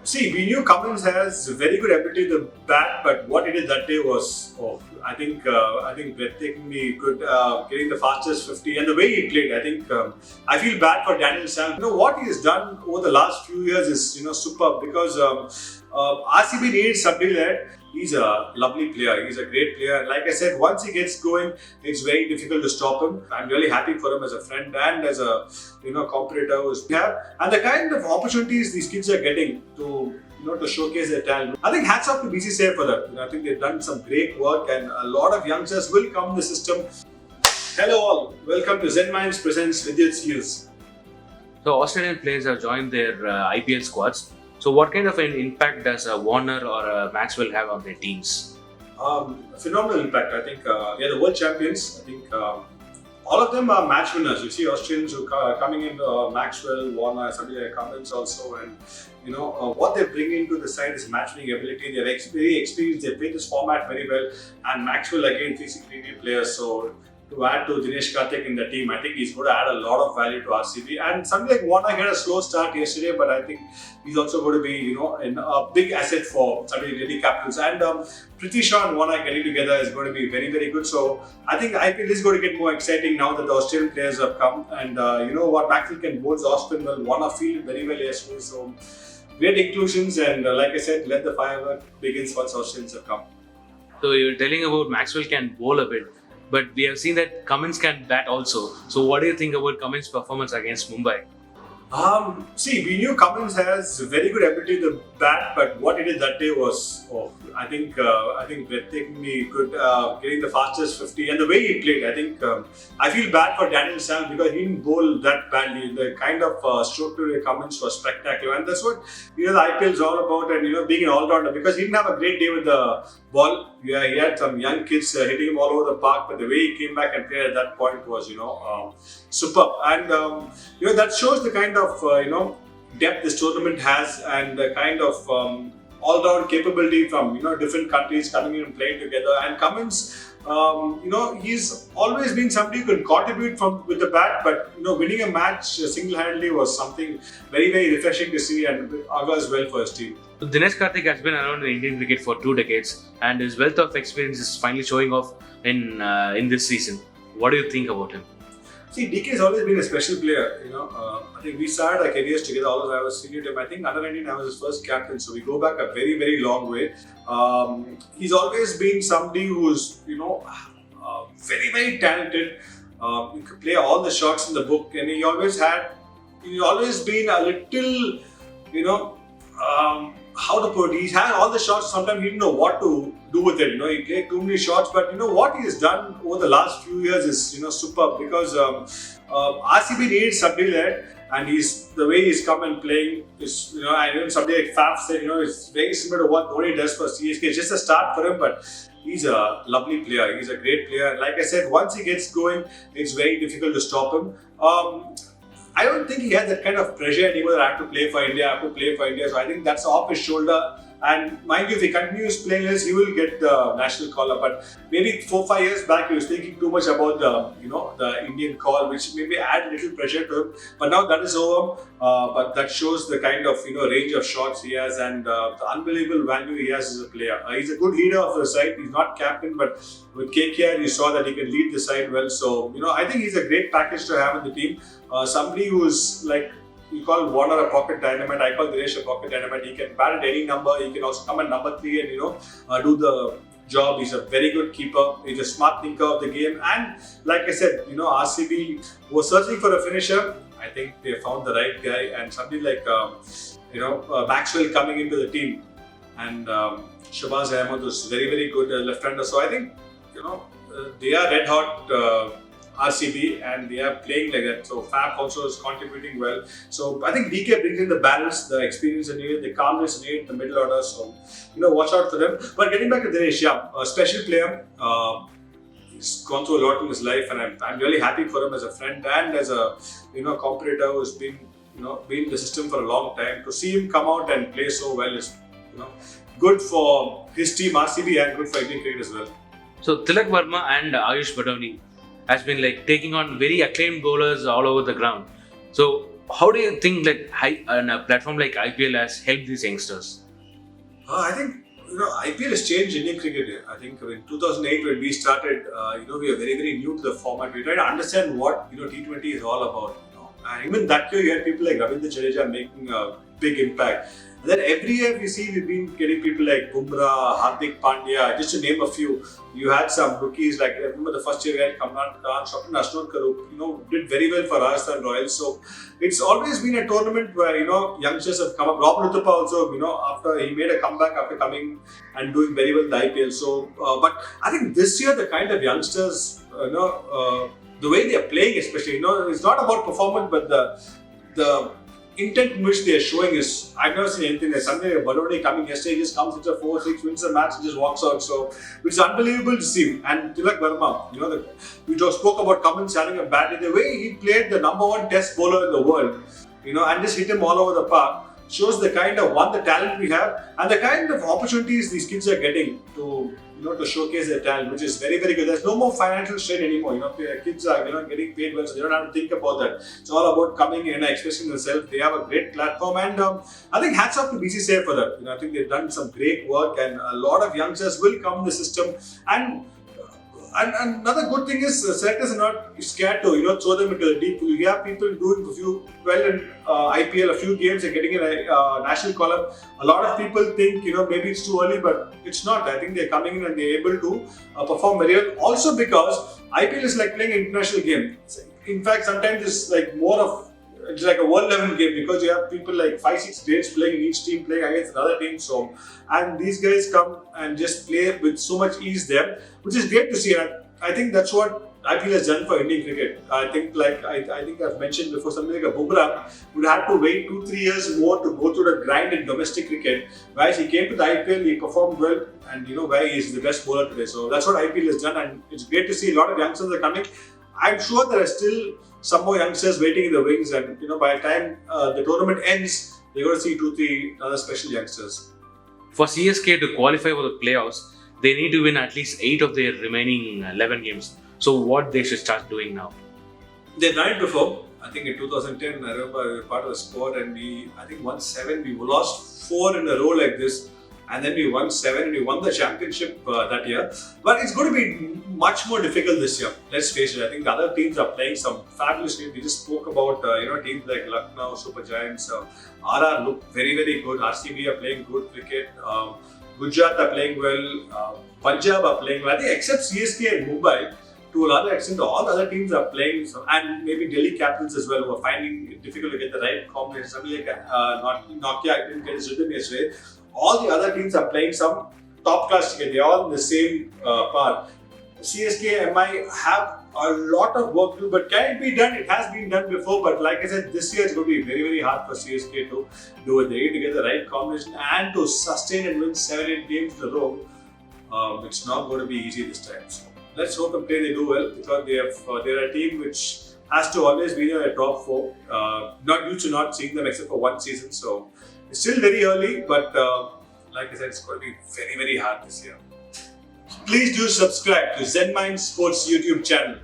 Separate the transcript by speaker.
Speaker 1: See, we knew Cummins has very good ability to bat, but what he did that day was, I think breathtakingly good, getting the fastest 50, and the way he played. I feel bad for Daniel Sam. What he has done over the last few years is superb because RCB needs somebody there. He's a lovely player. He's a great player. Like I said, once he gets going, it's very difficult to stop him. I'm really happy for him as a friend and as a competitor who's have. And the kind of opportunities these kids are getting to to showcase their talent. I think hats off to BCCI for that. I think they've done some great work, and a lot of youngsters will come in the system. Hello all, welcome to Zenminds presents Vidyut Sivaramakrishnan.
Speaker 2: So Australian players have joined their IPL squads. So what kind of an impact does a Warner or a Maxwell have on their teams?
Speaker 1: Phenomenal impact. I think they are the world champions. I think all of them are match winners. You see Australians who are coming in, Maxwell, Warner, somebody like Cummins also, and what they bring into the side is match winning ability. They're very experienced. They play this format very well, and Maxwell again, 360 players. So to add to Dinesh Karthik in the team, I think he's going to add a lot of value to RCB. And somebody like Warner had a slow start yesterday, but I think he's also going to be, a big asset for somebody really captains. And Prithvi and Warner getting together is going to be very, very good. So I think IPL is going to get more exciting now that the Australian players have come. And Maxwell can bowl the off spin well. Warner fielded very well yesterday. So great inclusions, and like I said, let the firework begins once Australians have come.
Speaker 2: So you're telling about Maxwell can bowl a bit, but we have seen that Cummins can bat also. So what do you think about Cummins' performance against Mumbai?
Speaker 1: See, we knew Cummins has very good ability to bat, but what he did that day was, I think breathtakingly good, getting the fastest 50, and the way he played. I feel bad for Daniel Sam because he didn't bowl that badly. The kind of stroke to Cummins was spectacular, and that's what the IPL is all about. And being an all-rounder, because he didn't have a great day with the ball. Yeah, he had some young kids hitting him all over the park, but the way he came back and played at that point was, superb. And that shows the kind of depth this tournament has, and the kind of all-round capability from different countries coming in and playing together. And Cummins, he's always been somebody who can contribute with the bat, but winning a match single-handedly was something very, very refreshing to see, and augurs well for his team.
Speaker 2: So Dinesh Karthik has been around in Indian cricket for 2 decades, and his wealth of experience is finally showing off in this season. What do you think about him?
Speaker 1: See, DK has always been a special player. I think we started our careers together. Although I was senior to him, I think under 19 I was his first captain. So we go back a very, very long way. He's always been somebody who's very, very talented. He could play all the shots in the book, and he's always been a little, how to put it, he's had all the shots, sometimes he didn't know what to do with it. He played too many shots, but what he has done over the last few years is superb, because RCB needs somebody there, and the way he's come and playing is, I know somebody like Faf said, it's very similar to what Dhoni does for CSK. It's just a start for him, but he's a lovely player. He's a great player. Like I said, once he gets going, it's very difficult to stop him. I don't think he has that kind of pressure anymore that I have to play for India, So I think that's off his shoulder. And mind you, if he continues playing this, he will get the national call up. But maybe 4-5 years back, he was thinking too much about the Indian call, which maybe add little pressure to him. But now that is over. But that shows the kind of range of shots he has, and the unbelievable value he has as a player. He's a good leader of the side. He's not captain, but with KKR, you saw that he can lead the side well. So I think he's a great package to have in the team. Somebody who's like, you call Warner a pocket dynamite, I call Dinesh a pocket dynamite. He can bat at any number. He can also come at number 3 and do the job. He's a very good keeper. He's a smart thinker of the game. And like I said, RCB was searching for a finisher. I think they found the right guy, and somebody like Maxwell coming into the team, and Shabazz Ahmed was very, very good left-hander. So I think they are red hot. RCB, and they are playing like that. So Fab also is contributing well. So I think DK brings in the balance, the experience needed, the calmness needed, the middle order. So watch out for them. But getting back to Dinesh, a special player. He's gone through a lot in his life, and I'm really happy for him as a friend and as a competitor who's been in the system for a long time. To see him come out and play so well is good for his team RCB and good for Indian cricket as well.
Speaker 2: So Tilak Verma and Ayush Badoni has been taking on very acclaimed bowlers all over the ground. So how do you think like a platform like IPL has helped these youngsters?
Speaker 1: I think IPL has changed Indian cricket. I think in 2008 when we started, we were very very new to the format. We tried to understand what T20 is all about. And even that year, you had people like Ravindra Jadeja making a big impact. And then every year we see we've been getting people like Bumrah, Hardik Pandya, just to name a few. You had some rookies like, I remember the first year we had Kamran Khan, Swapnil Ashwarkar, did very well for Rajasthan Royals. So it's always been a tournament where, youngsters have come up. Robin Uthappa also, after he made a comeback after coming and doing very well in the IPL. So, but I think this year the kind of youngsters, the way they are playing, especially, it's not about performance, but the intent in which they are showing is, I've never seen anything. There's something like Balodi coming yesterday, he just comes into 4-6, wins the match, and just walks out. So it's unbelievable to see. And Tilak Verma, we just spoke about Cummins having a bad day. The way he played the number one test bowler in the world, and just hit him all over the park, shows the kind of the talent we have and the kind of opportunities these kids are getting to showcase their talent, which is very very good. There's no more financial strain anymore. Kids are getting paid well, so they don't have to think about that. It's all about coming in and expressing themselves. They have a great platform, and I think hats off to BCCI for that. I think they've done some great work, and a lot of youngsters will come in the system. And another good thing is selectors are not scared to throw them into the deep pool. You have people doing in IPL, a few games, and getting a national call-up. A lot of people think maybe it's too early, but it's not. I think they're coming in and they're able to perform very well. Also because IPL is like playing an international game. In fact, sometimes it's like it's like a world level game because you have people like 5-6 greats playing in each team, playing against another team. So, and these guys come and just play with so much ease there, which is great to see. And I think that's what IPL has done for Indian cricket. I think I think I've mentioned before, something like a Bumrah would have to wait 2-3 years more to go through the grind in domestic cricket. Whereas he came to the IPL, he performed well, and why he is the best bowler today. So that's what IPL has done, and it's great to see a lot of youngsters are coming. I'm sure there are still some more youngsters waiting in the wings, and by the time the tournament ends, they're going to see 2-3 other special youngsters.
Speaker 2: For CSK to qualify for the playoffs, they need to win at least 8 of their remaining 11 games. So what they should start doing now?
Speaker 1: They've done it before. I think in 2010, I remember we were part of the squad and we won 7. We lost 4 in a row like this. And then we won 7 and we won the championship that year. But it's going to be much more difficult this year. Let's face it. I think the other teams are playing some fabulous games. We just spoke about teams like Lucknow, Super Giants. RR look very very good. RCB are playing good cricket. Gujarat are playing well. Punjab are playing well. I think except CSK and Mumbai, to a larger extent, all the other teams are playing, and maybe Delhi Capitals as well, who are finding it difficult to get the right combination. Something like Nokia didn't get his rhythm yesterday. All the other teams are playing some top class cricket. They're all in the same part. CSK and MI have a lot of work to do, but can it be done? It has been done before, but like I said, this year it's going to be very, very hard for CSK to do it. They need to get the right combination and to sustain and win 7-8 games in a row. It's not going to be easy this time. So let's hope and pray they do well, because they're a team which has to always be in a top 4. Not used to not seeing them except for one season, so it's still very early, but like I said, it's going to be very, very hard this year. Please do subscribe to Zenminds Sports YouTube channel.